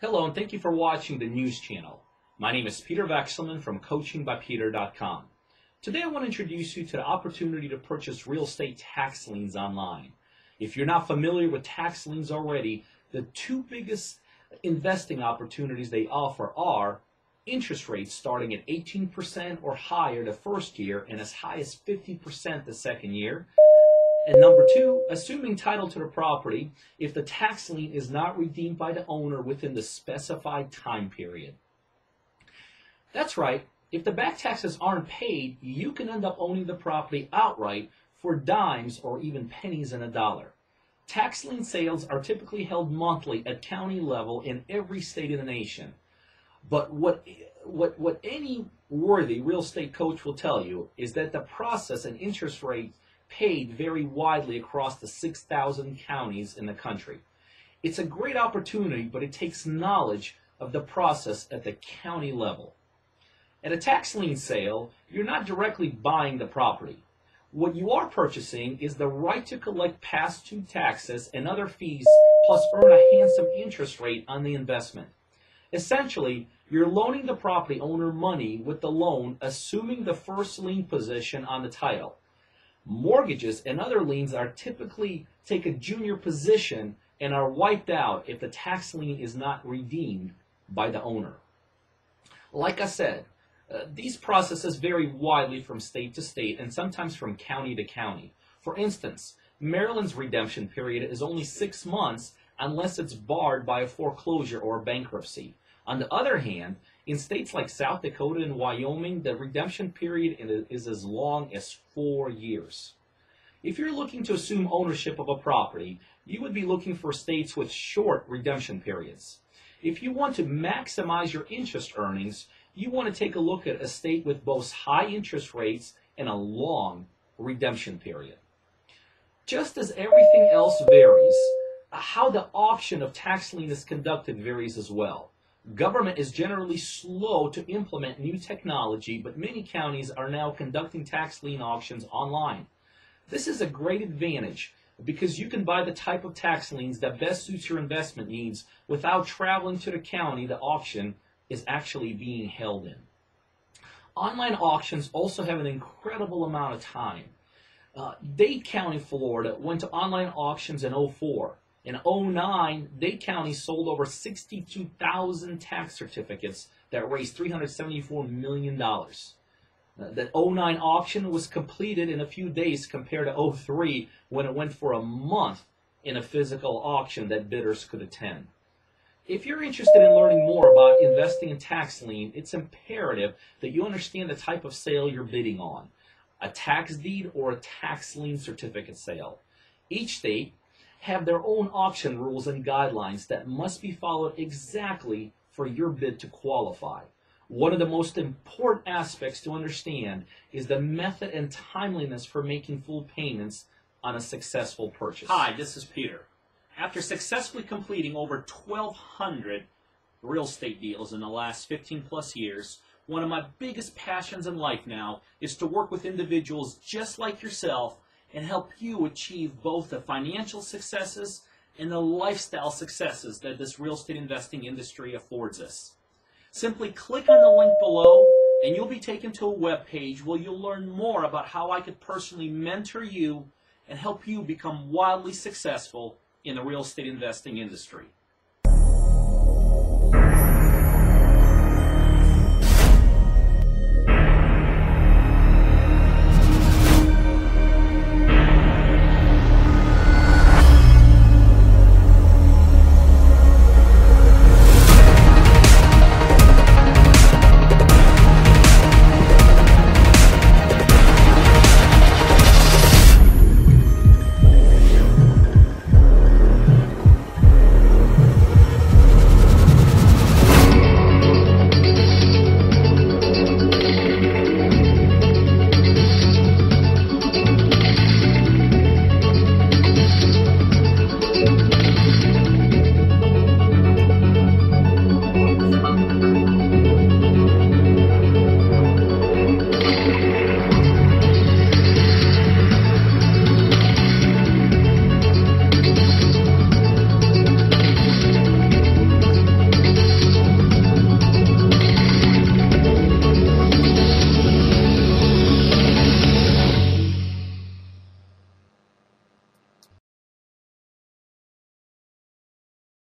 Hello, and thank you for watching the news channel. My name is Peter Vekselman from CoachingByPeter.com. Today I want to introduce you to the opportunity to purchase real estate tax liens online. If you're not familiar with tax liens already, the two biggest investing opportunities they offer are interest rates starting at 18% or higher the first year and as high as 50% the second year. And number two, assuming title to the property if the tax lien is not redeemed by the owner within the specified time period. That's right, if the back taxes aren't paid, you can end up owning the property outright for dimes or even pennies in a dollar. Tax lien sales are typically held monthly at county level in every state in the nation. But what any worthy real estate coach will tell you is that the process and interest rate paid vary widely across the 6,000 counties in the country. It's a great opportunity, but it takes knowledge of the process at the county level. At a tax lien sale, you're not directly buying the property. What you are purchasing is the right to collect past due taxes and other fees, plus earn a handsome interest rate on the investment. Essentially, you're loaning the property owner money with the loan, assuming the first lien position on the title. Mortgages and other liens are typically take a junior position and are wiped out if the tax lien is not redeemed by the owner. Like I said, these processes vary widely from state to state and sometimes from county to county. For instance, Maryland's redemption period is only 6 months unless it's barred by a foreclosure or bankruptcy. On the other hand, in states like South Dakota and Wyoming, the redemption period is as long as 4 years. If you're looking to assume ownership of a property, you would be looking for states with short redemption periods. If you want to maximize your interest earnings, you want to take a look at a state with both high interest rates and a long redemption period. Just as everything else varies, how the auction of tax lien is conducted varies as well. Government is generally slow to implement new technology, but many counties are now conducting tax lien auctions online. This is a great advantage because you can buy the type of tax liens that best suits your investment needs without traveling to the county the auction is actually being held in. Online auctions also have an incredible amount of time. Dade County, Florida went to online auctions in 2004. In 2009, Dade County sold over 62,000 tax certificates that raised $374 million. The 2009 auction was completed in a few days compared to 2003 when it went for a month in a physical auction that bidders could attend. If you're interested in learning more about investing in tax lien, it's imperative that you understand the type of sale you're bidding on, a tax deed or a tax lien certificate sale. Each state have their own auction rules and guidelines that must be followed exactly for your bid to qualify. One of the most important aspects to understand is the method and timeliness for making full payments on a successful purchase. Hi, this is Peter. After successfully completing over 1,200 real estate deals in the last 15 plus years, one of my biggest passions in life now is to work with individuals just like yourself and help you achieve both the financial successes and the lifestyle successes that this real estate investing industry affords us. Simply click on the link below and you'll be taken to a web page where you'll learn more about how I could personally mentor you and help you become wildly successful in the real estate investing industry.